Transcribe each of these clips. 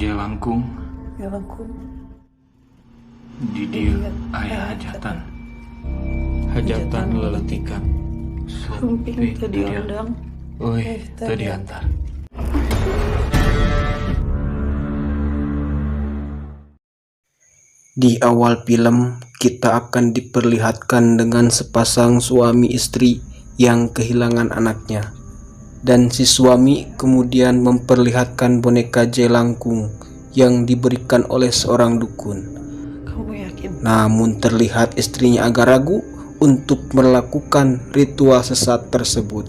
Jelangkung Jelangkung didieu aya hajatan leletikan sumping teu diundang teu diantar. Di awal film, kita akan diperlihatkan dengan sepasang suami istri yang kehilangan anaknya. Dan si suami kemudian memperlihatkan boneka jelangkung yang diberikan oleh seorang dukun. Kamu yakin? Namun terlihat istrinya agak ragu untuk melakukan ritual sesat tersebut.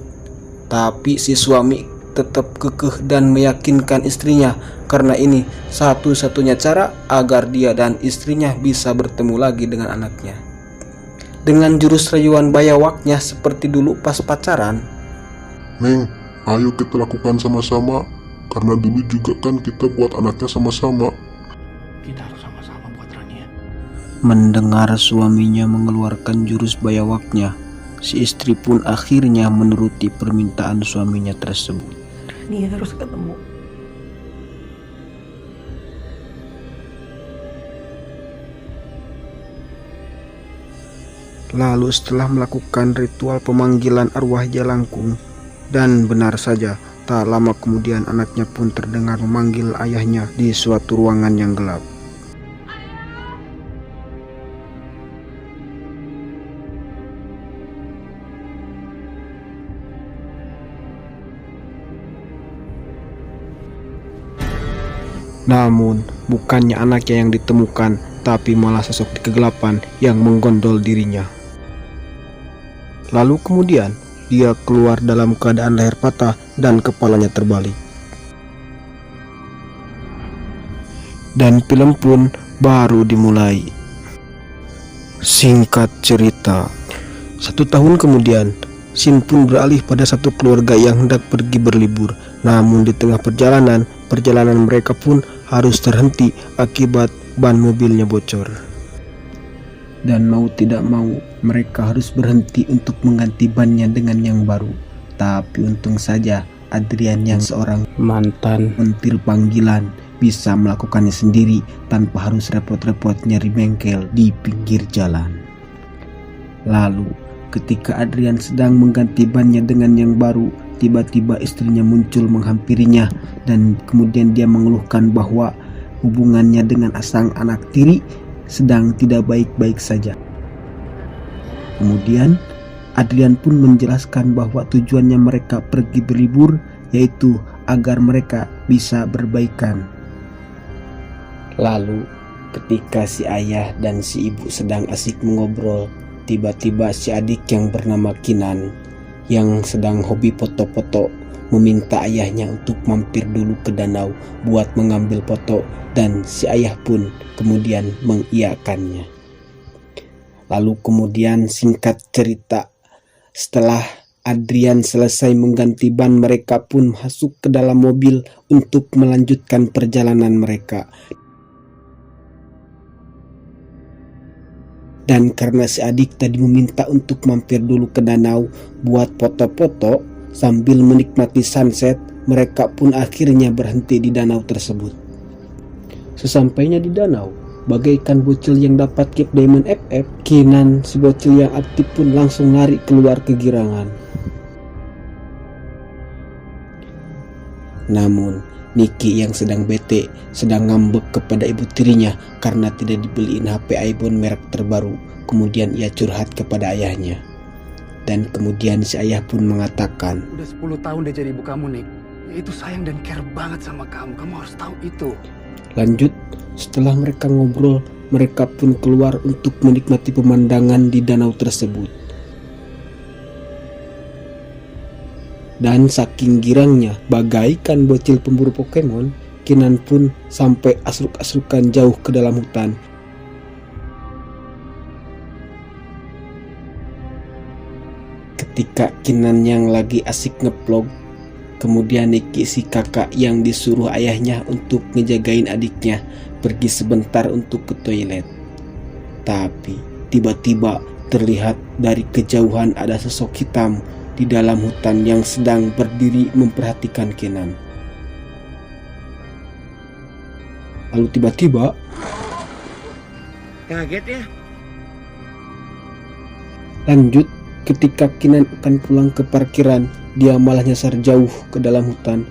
Tapi si suami tetap kekeh dan meyakinkan istrinya karena ini satu-satunya cara agar dia dan istrinya bisa bertemu lagi dengan anaknya. Dengan jurus rayuan bayawaknya seperti dulu pas pacaran. Neng, ayo kita lakukan sama-sama, karena dulu juga kan kita buat anaknya sama-sama. Kita harus sama-sama buat Rania. Mendengar suaminya mengeluarkan jurus bayawaknya, si istri pun akhirnya menuruti permintaan suaminya tersebut. Dia harus ketemu. Lalu setelah melakukan ritual pemanggilan arwah jelangkung, dan benar saja, tak lama kemudian anaknya pun terdengar memanggil ayahnya di suatu ruangan yang gelap. Namun, bukannya anaknya yang ditemukan, tapi malah sosok di kegelapan yang menggondol dirinya. Lalu kemudian, dia keluar dalam keadaan leher patah dan kepalanya terbalik. Dan film pun baru dimulai. Singkat cerita, 1 tahun kemudian, scene pun beralih pada satu keluarga yang hendak pergi berlibur. Namun di tengah perjalanan mereka pun harus terhenti akibat ban mobilnya bocor. Dan mau tidak mau, mereka harus berhenti untuk mengganti bannya dengan yang baru. Tapi untung saja Adrian yang seorang mantan montir panggilan bisa melakukannya sendiri tanpa harus repot-repot nyari bengkel di pinggir jalan. Lalu, ketika Adrian sedang mengganti bannya dengan yang baru, tiba-tiba istrinya muncul menghampirinya dan kemudian dia mengeluhkan bahwa hubungannya dengan sang anak tiri sedang tidak baik-baik saja. Kemudian Adrian pun menjelaskan bahwa tujuannya mereka pergi berlibur yaitu agar mereka bisa berbaikan. Lalu ketika si ayah dan si ibu sedang asik mengobrol, tiba-tiba si adik yang bernama Kinan yang sedang hobi foto-foto meminta ayahnya untuk mampir dulu ke danau buat mengambil foto, dan si ayah pun kemudian mengiyakannya. Lalu kemudian singkat cerita, setelah Adrian selesai mengganti ban, mereka pun masuk ke dalam mobil untuk melanjutkan perjalanan mereka. Dan karena si adik tadi meminta untuk mampir dulu ke danau buat foto-foto sambil menikmati sunset, mereka pun akhirnya berhenti di danau tersebut. Sesampainya di danau, bagaikan bocil yang dapat Cape Diamond FF, Kinan si bocil yang aktif pun langsung lari keluar kegirangan. Namun Niki yang sedang bete sedang ngambek kepada ibu tirinya karena tidak dibeliin HP iPhone merek terbaru. Kemudian ia curhat kepada ayahnya. Dan kemudian si ayah pun mengatakan, "Udah 10 tahun dia jadi ibu kamu, Nick. Dia itu sayang dan care banget sama kamu. Kamu harus tahu itu." Lanjut, setelah mereka ngobrol, mereka pun keluar untuk menikmati pemandangan di danau tersebut. Dan saking girangnya, bagaikan bocil pemburu Pokemon, Kinan pun sampai asruk-asrukan jauh ke dalam hutan. Ketika Kinan yang lagi asik ngeplog, kemudian Niki si kakak yang disuruh ayahnya untuk ngejagain adiknya pergi sebentar untuk ke toilet. Tapi tiba-tiba terlihat dari kejauhan ada sosok hitam di dalam hutan yang sedang berdiri memperhatikan Kinan. Lalu tiba-tiba Kaget ya? lanjut, ketika Kinan akan pulang ke parkiran, dia malah nyasar jauh ke dalam hutan.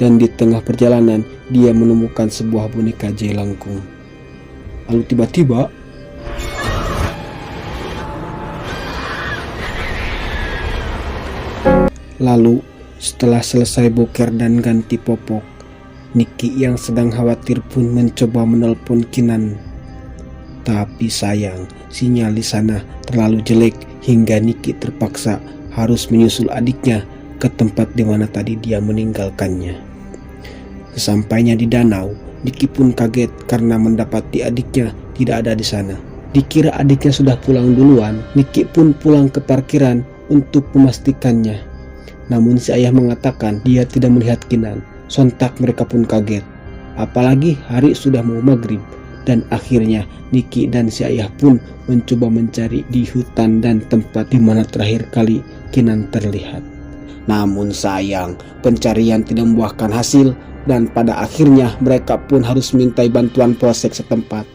Dan di tengah perjalanan, dia menemukan sebuah boneka jelangkung. Lalu tiba-tiba setelah selesai boker dan ganti popok, Niki yang sedang khawatir pun mencoba menelpon Kinan. Tapi sayang, sinyal di sana terlalu jelek hingga Niki terpaksa harus menyusul adiknya ke tempat di mana tadi dia meninggalkannya. Sesampainya di danau, Niki pun kaget karena mendapati adiknya tidak ada di sana. Dikira adiknya sudah pulang duluan, Niki pun pulang ke parkiran untuk memastikannya. Namun si ayah mengatakan dia tidak melihat Kinan. Sontak mereka pun kaget. Apalagi hari sudah mau maghrib. Dan akhirnya Niki dan si ayah pun mencoba mencari di hutan dan tempat di mana terakhir kali Kinan terlihat. Namun sayang, pencarian tidak membuahkan hasil dan pada akhirnya mereka pun harus mintai bantuan polsek setempat.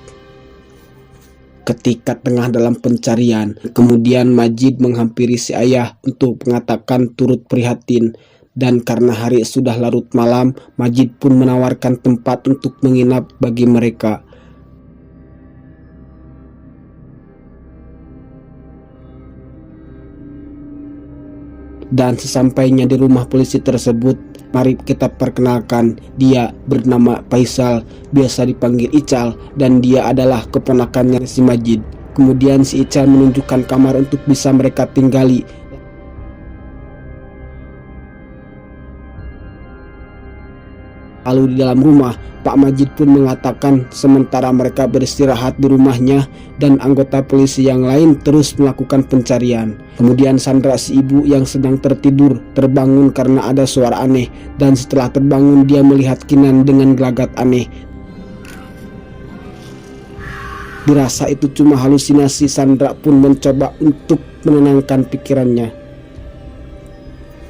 Ketika tengah dalam pencarian, kemudian Majid menghampiri si ayah untuk mengatakan turut prihatin. Dan karena hari sudah larut malam, Majid pun menawarkan tempat untuk menginap bagi mereka. Dan sesampainya di rumah polisi tersebut, mari kita perkenalkan, dia bernama Faisal, biasa dipanggil Ical, dan dia adalah keponakannya si Majid. Kemudian si Ical menunjukkan kamar untuk bisa mereka tinggali. Lalu di dalam rumah, Pak Majid pun mengatakan sementara mereka beristirahat di rumahnya dan anggota polisi yang lain terus melakukan pencarian. Kemudian Sandra si ibu yang sedang tertidur terbangun karena ada suara aneh, dan setelah terbangun dia melihat Kinan dengan gelagat aneh. Dirasa itu cuma halusinasi, Sandra pun mencoba untuk menenangkan pikirannya.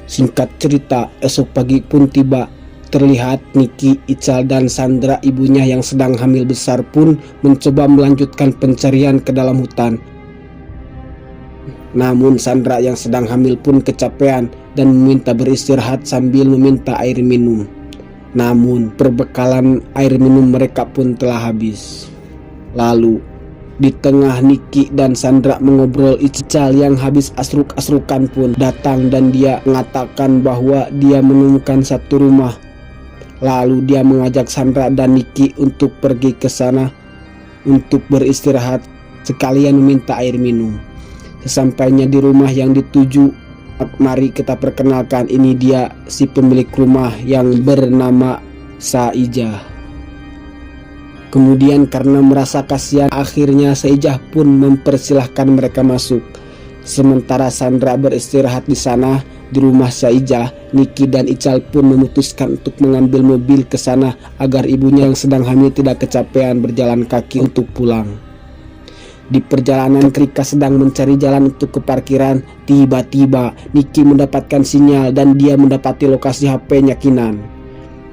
Singkat cerita, esok pagi pun tiba. Terlihat Niki, Ical, dan Sandra ibunya yang sedang hamil besar pun mencoba melanjutkan pencarian ke dalam hutan. Namun Sandra yang sedang hamil pun kecapean dan meminta beristirahat sambil meminta air minum. Namun perbekalan air minum mereka pun telah habis. Lalu di tengah Niki dan Sandra mengobrol, Ical yang habis asruk-asrukan pun datang dan dia mengatakan bahwa dia menemukan satu rumah. Lalu dia mengajak Sandra dan Niki untuk pergi ke sana untuk beristirahat sekalian meminta air minum. Sesampainya di rumah yang dituju, mari kita perkenalkan, ini dia si pemilik rumah yang bernama Saijah. Kemudian karena merasa kasihan, akhirnya Saijah pun mempersilahkan mereka masuk. Sementara Sandra beristirahat di sana di rumah Saijah, Niki dan Ical pun memutuskan untuk mengambil mobil ke sana agar ibunya yang sedang hamil tidak kecapean berjalan kaki untuk pulang. Di perjalanan ketika sedang mencari jalan untuk ke parkiran, tiba-tiba Niki mendapatkan sinyal dan dia mendapati lokasi HP-nya Kinan.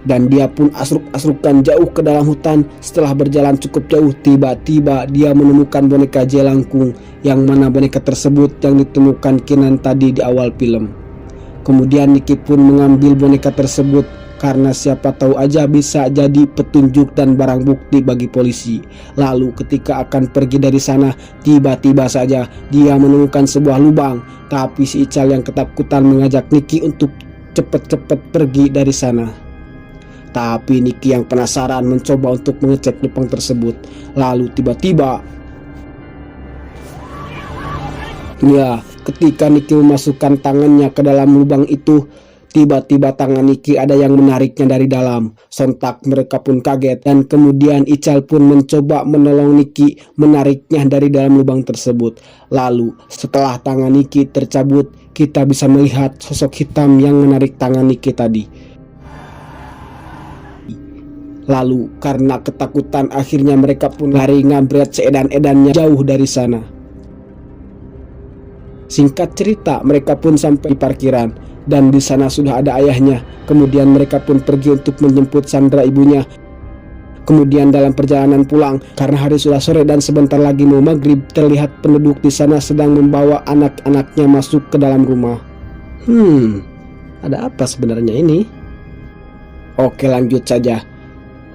Dan dia pun asruk-asrukan jauh ke dalam hutan. Setelah berjalan cukup jauh, tiba-tiba dia menemukan boneka jelangkung, yang mana boneka tersebut yang ditemukan Kinan tadi di awal film. Kemudian Niki pun mengambil boneka tersebut karena siapa tahu aja bisa jadi petunjuk dan barang bukti bagi polisi. Lalu ketika akan pergi dari sana, tiba-tiba saja dia menemukan sebuah lubang. Tapi si Ical yang ketakutan mengajak Niki untuk cepat-cepat pergi dari sana. Tapi Niki yang penasaran mencoba untuk mengecek lubang tersebut. Lalu tiba-tiba, ya, ketika Niki memasukkan tangannya ke dalam lubang itu, tiba-tiba tangan Niki ada yang menariknya dari dalam. Sontak mereka pun kaget dan kemudian Ical pun mencoba menolong Niki menariknya dari dalam lubang tersebut. Lalu setelah tangan Niki tercabut, kita bisa melihat sosok hitam yang menarik tangan Niki tadi. Lalu karena ketakutan akhirnya mereka pun lari ngabret seedan-edannya jauh dari sana. Singkat cerita, mereka pun sampai di parkiran dan di sana sudah ada ayahnya. Kemudian mereka pun pergi untuk menjemput Sandra ibunya. Kemudian dalam perjalanan pulang, karena hari sudah sore dan sebentar lagi mau maghrib, terlihat penduduk di sana sedang membawa anak-anaknya masuk ke dalam rumah. Ada apa sebenarnya ini? Oke, lanjut saja.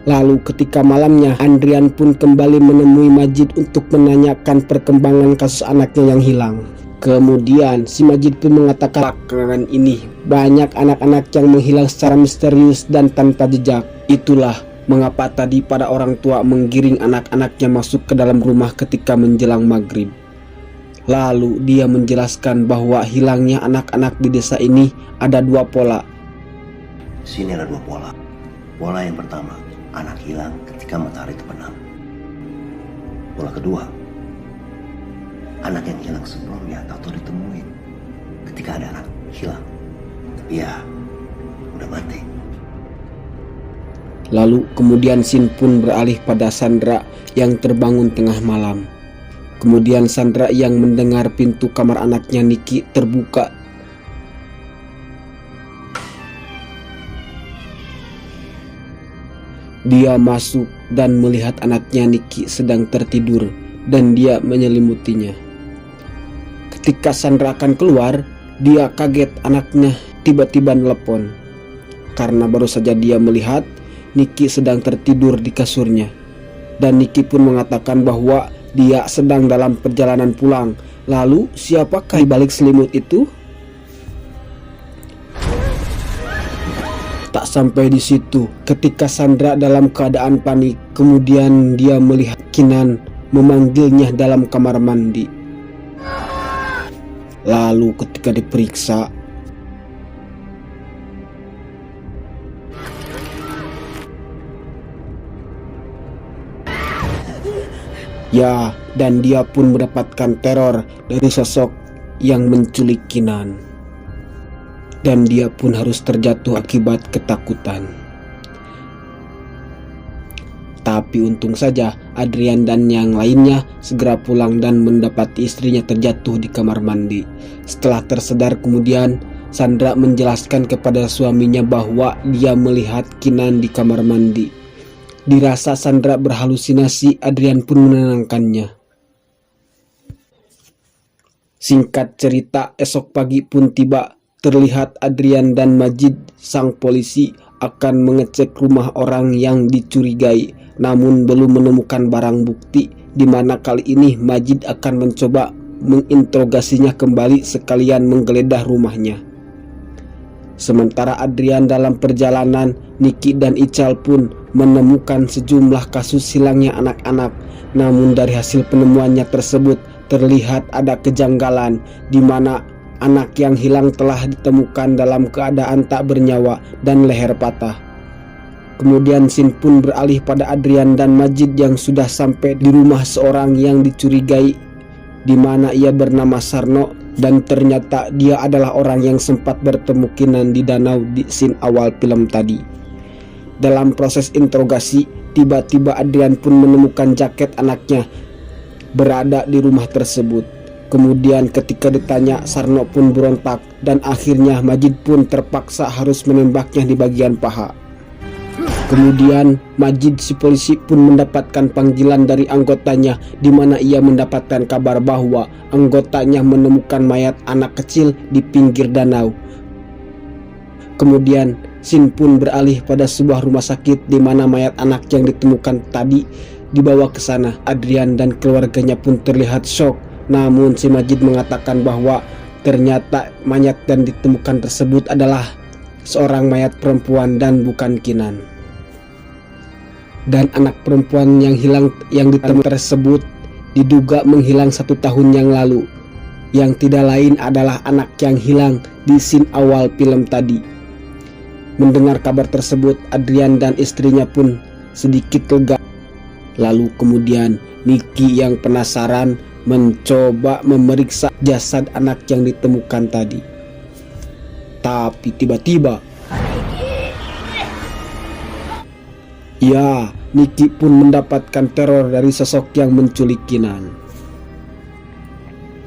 Lalu ketika malamnya, Andrian pun kembali menemui Majid untuk menanyakan perkembangan kasus anaknya yang hilang. Kemudian si Majid pun mengatakan belakangan ini banyak anak-anak yang menghilang secara misterius dan tanpa jejak. Itulah mengapa tadi pada orang tua menggiring anak-anaknya masuk ke dalam rumah ketika menjelang maghrib. Lalu dia menjelaskan bahwa hilangnya anak-anak di desa ini ada dua pola. Di sini ada dua pola. Pola yang pertama, anak hilang ketika matahari terbenam. Pola kedua, anak yang hilang sebelumnya atau ditemuin ketika ada anak hilang, tapi ya udah mati. Lalu kemudian scene pun beralih pada Sandra yang terbangun tengah malam. Kemudian Sandra yang mendengar pintu kamar anaknya Niki terbuka. Dia masuk dan melihat anaknya Niki sedang tertidur dan dia menyelimutinya. Ketika Sandra akan keluar, dia kaget anaknya tiba-tiba nelpon. Karena baru saja dia melihat Niki sedang tertidur di kasurnya. Dan Niki pun mengatakan bahwa dia sedang dalam perjalanan pulang. Lalu siapakah di balik selimut itu? Tak sampai di situ, ketika Sandra dalam keadaan panik, kemudian dia melihat Kinan memanggilnya dalam kamar mandi. Lalu ketika diperiksa, ya, dan dia pun mendapatkan teror dari sosok yang menculik Kinan. Dan dia pun harus terjatuh akibat ketakutan. Tapi untung saja Adrian dan yang lainnya segera pulang dan mendapati istrinya terjatuh di kamar mandi. Setelah tersedar kemudian, Sandra menjelaskan kepada suaminya bahwa dia melihat Kinan di kamar mandi. Dirasa Sandra berhalusinasi, Adrian pun menenangkannya. Singkat cerita, esok pagi pun tiba. Terlihat Adrian dan Majid, sang polisi, akan mengecek rumah orang yang dicurigai, namun belum menemukan barang bukti, di mana kali ini Majid akan mencoba menginterogasinya kembali sekalian menggeledah rumahnya. Sementara Adrian dalam perjalanan, Niki dan Ical pun menemukan sejumlah kasus hilangnya anak-anak, namun dari hasil penemuannya tersebut terlihat ada kejanggalan, di mana anak yang hilang telah ditemukan dalam keadaan tak bernyawa dan leher patah. Kemudian scene pun beralih pada Adrian dan Majid yang sudah sampai di rumah seorang yang dicurigai, di mana ia bernama Sarno, dan ternyata dia adalah orang yang sempat bertemu Kinan di danau di scene awal film tadi. Dalam proses interogasi, tiba-tiba Adrian pun menemukan jaket anaknya berada di rumah tersebut. Kemudian ketika ditanya, Sarno pun berontak dan akhirnya Majid pun terpaksa harus menembaknya di bagian paha. Kemudian Majid si polisi pun mendapatkan panggilan dari anggotanya, di mana ia mendapatkan kabar bahwa anggotanya menemukan mayat anak kecil di pinggir danau. Kemudian scene pun beralih pada sebuah rumah sakit, di mana mayat anak yang ditemukan tadi dibawa ke sana. Adrian dan keluarganya pun terlihat shock. Namun si Majid mengatakan bahwa ternyata mayat yang ditemukan tersebut adalah seorang mayat perempuan dan bukan Kinan. Dan anak perempuan yang hilang yang ditemukan tersebut diduga menghilang 1 tahun yang lalu, yang tidak lain adalah anak yang hilang di scene awal film tadi. Mendengar kabar tersebut, Adrian dan istrinya pun sedikit lega. Lalu kemudian Niki yang penasaran mencoba memeriksa jasad anak yang ditemukan tadi. Tapi tiba-tiba, ya, Niki pun mendapatkan teror dari sosok yang menculik Kinan.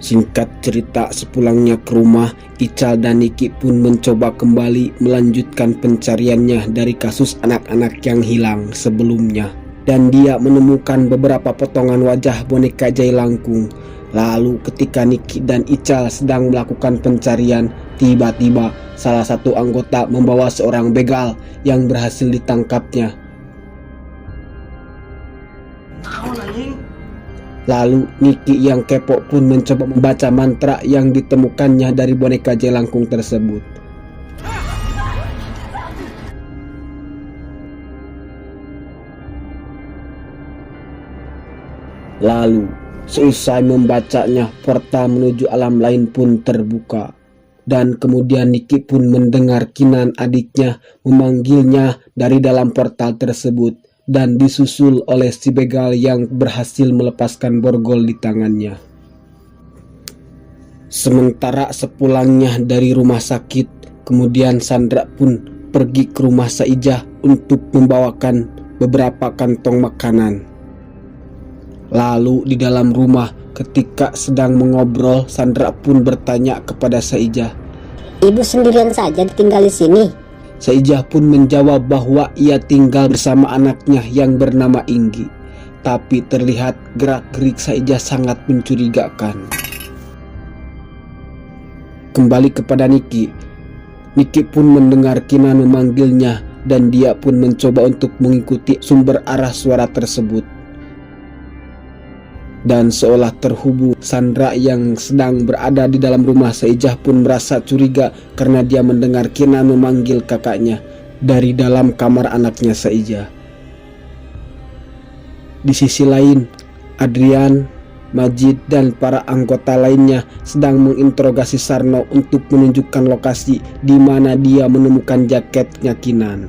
Singkat cerita, sepulangnya ke rumah, Ical dan Niki pun mencoba kembali melanjutkan pencariannya dari kasus anak-anak yang hilang sebelumnya. Dan dia menemukan beberapa potongan wajah boneka Jailangkung. Lalu ketika Niki dan Ical sedang melakukan pencarian, tiba-tiba salah satu anggota membawa seorang begal yang berhasil ditangkapnya. Lalu Niki yang kepo pun mencoba membaca mantra yang ditemukannya dari boneka Jailangkung tersebut. Lalu seusai membacanya, portal menuju alam lain pun terbuka. Dan kemudian Niki pun mendengar Kinan adiknya memanggilnya dari dalam portal tersebut. Dan disusul oleh si begal yang berhasil melepaskan borgol di tangannya. Sementara sepulangnya dari rumah sakit, kemudian Sandra pun pergi ke rumah Saijah untuk membawakan beberapa kantong makanan. Lalu di dalam rumah ketika sedang mengobrol, Sandra pun bertanya kepada Saijah, "Ibu sendirian saja tinggal di sini?" Saijah pun menjawab bahwa ia tinggal bersama anaknya yang bernama Inggi. Tapi terlihat gerak-gerik Saijah sangat mencurigakan. Kembali kepada Niki. Niki pun mendengar Kinan memanggilnya dan dia pun mencoba untuk mengikuti sumber arah suara tersebut. Dan seolah terhubung, Sandra yang sedang berada di dalam rumah Saijah pun merasa curiga karena dia mendengar Kinan memanggil kakaknya dari dalam kamar anaknya Saijah. Di sisi lain, Adrian, Majid dan para anggota lainnya sedang menginterogasi Sarno untuk menunjukkan lokasi di mana dia menemukan jaketnya Kinan.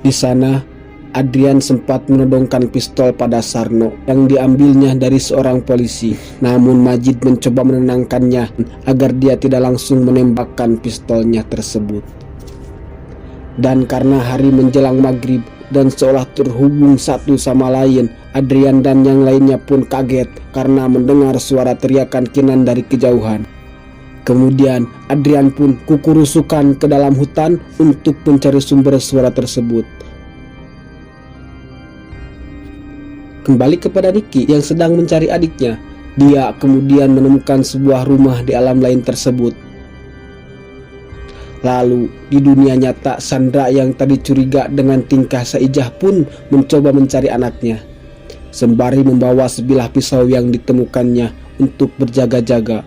Di sana, Adrian sempat menodongkan pistol pada Sarno yang diambilnya dari seorang polisi. Namun Majid mencoba menenangkannya agar dia tidak langsung menembakkan pistolnya tersebut. Dan karena hari menjelang maghrib dan seolah terhubung satu sama lain, Adrian dan yang lainnya pun kaget karena mendengar suara teriakan Kinan dari kejauhan. Kemudian Adrian pun kukurusukan ke dalam hutan untuk mencari sumber suara tersebut. Kembali kepada Niki yang sedang mencari adiknya, dia kemudian menemukan sebuah rumah di alam lain tersebut. Lalu di dunia nyata, Sandra yang tadi curiga dengan tingkah Saijah pun mencoba mencari anaknya, sembari membawa sebilah pisau yang ditemukannya untuk berjaga-jaga.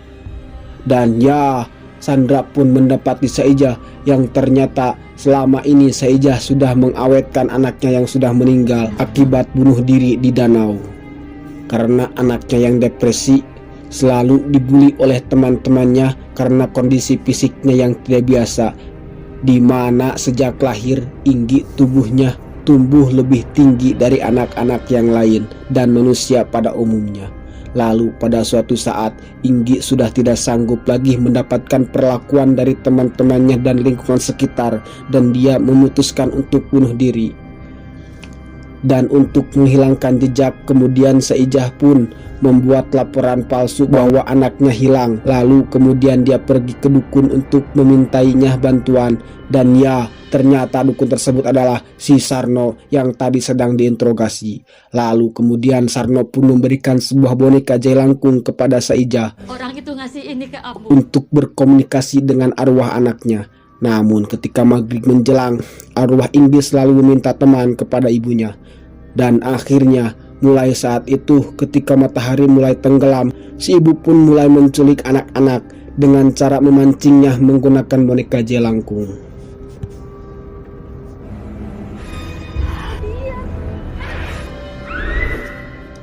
Dan ya, Sandra pun mendapati Saijah yang ternyata selama ini Saijah sudah mengawetkan anaknya yang sudah meninggal akibat bunuh diri di danau. Karena anaknya yang depresi selalu dibully oleh teman-temannya karena kondisi fisiknya yang tidak biasa, di mana sejak lahir Inggi tubuhnya tumbuh lebih tinggi dari anak-anak yang lain dan manusia pada umumnya. Lalu pada suatu saat Inggi sudah tidak sanggup lagi mendapatkan perlakuan dari teman-temannya dan lingkungan sekitar, dan dia memutuskan untuk bunuh diri. Dan untuk menghilangkan jejak, kemudian Saijah pun membuat laporan palsu bahwa anaknya hilang. Lalu kemudian dia pergi ke dukun untuk memintainya bantuan. Dan ya, ternyata dukun tersebut adalah si Sarno yang tadi sedang diinterogasi. Lalu kemudian Sarno pun memberikan sebuah boneka Jailangkung kepada Saijah. Orang itu ngasih ini ke Abu Untuk berkomunikasi dengan arwah anaknya. Namun ketika maghrib menjelang, arwah Inggi selalu meminta teman kepada ibunya. Dan akhirnya mulai saat itu ketika matahari mulai tenggelam, si ibu pun mulai menculik anak-anak dengan cara memancingnya menggunakan boneka Jailangkung.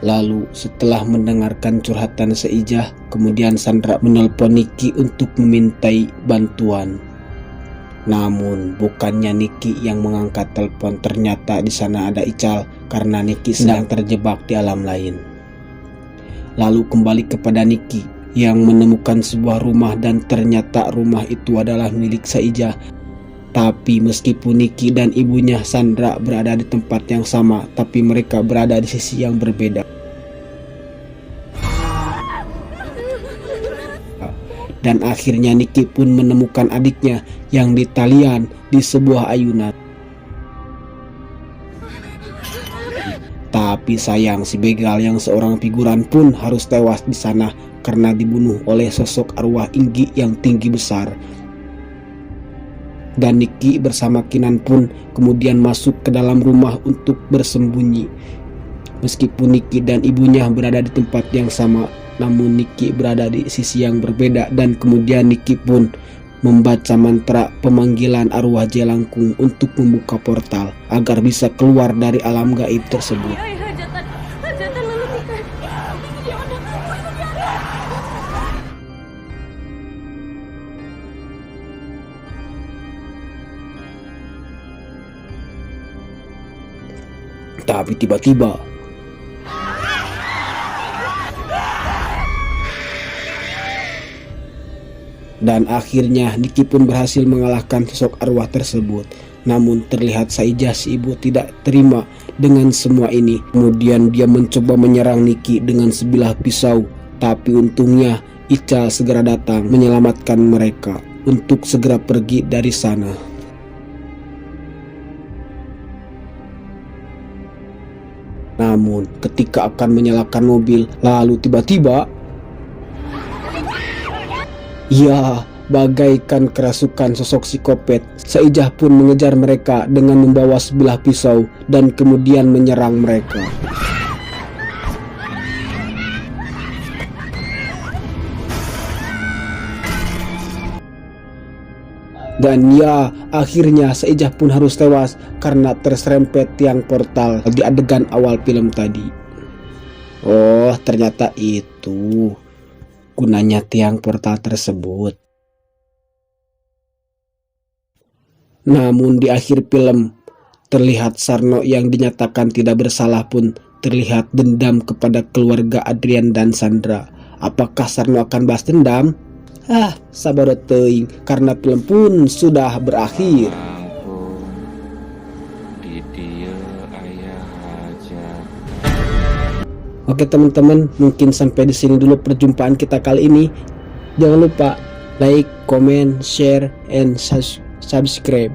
Lalu setelah mendengarkan curhatan Saijah, kemudian Sandra menelpon Niki untuk memintai bantuan. Namun bukannya Niki yang mengangkat telepon, ternyata di sana ada Ical karena Niki sedang terjebak di alam lain. Lalu kembali kepada Niki yang menemukan sebuah rumah dan ternyata rumah itu adalah milik Saijah. Tapi meskipun Niki dan ibunya Sandra berada di tempat yang sama, tapi mereka berada di sisi yang berbeda. dan akhirnya Niki pun menemukan adiknya yang ditalian di sebuah ayunan. Tapi sayang, si begal yang seorang figuran pun harus tewas di sana karena dibunuh oleh sosok arwah Inggi yang tinggi besar. Dan Niki bersama Kinan pun kemudian masuk ke dalam rumah untuk bersembunyi. Meskipun Niki dan ibunya berada di tempat yang sama, namun Niki berada di sisi yang berbeda, dan kemudian Niki pun membaca mantra pemanggilan arwah Jelangkung untuk membuka portal agar bisa keluar dari alam gaib tersebut. Hajatan lalu nikah. Tapi tiba-tiba dan akhirnya Niki pun berhasil mengalahkan sosok arwah tersebut. Namun terlihat saja si ibu tidak terima dengan semua ini. Kemudian dia mencoba menyerang Niki dengan sebilah pisau. Tapi untungnya Ica segera datang menyelamatkan mereka untuk segera pergi dari sana. Namun ketika akan menyalakan mobil, lalu tiba-tiba, ya, bagaikan kerasukan sosok psikopat, Saijah pun mengejar mereka dengan membawa sebilah pisau dan kemudian menyerang mereka. Dan ya, akhirnya Saijah pun harus tewas karena terserempet tiang portal di adegan awal film tadi. Oh, ternyata itu gunanya tiang portal tersebut. Namun di akhir film, terlihat Sarno yang dinyatakan tidak bersalah pun terlihat dendam kepada keluarga Adrian dan Sandra. Apakah Sarno akan balas dendam? Sabar teuing, karena film pun sudah berakhir. Oke teman-teman, mungkin sampai di sini dulu perjumpaan kita kali ini. Jangan lupa like, comment, share, and subscribe.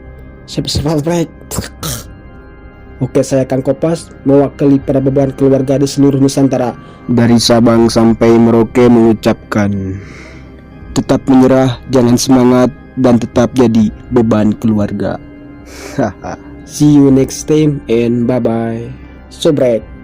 Oke, saya Kang Kopas, mewakili para beban keluarga di seluruh Nusantara. Dari Sabang sampai Merauke mengucapkan, tetap menyerah, jangan semangat, dan tetap jadi beban keluarga. See you next time and bye-bye. Sobrek.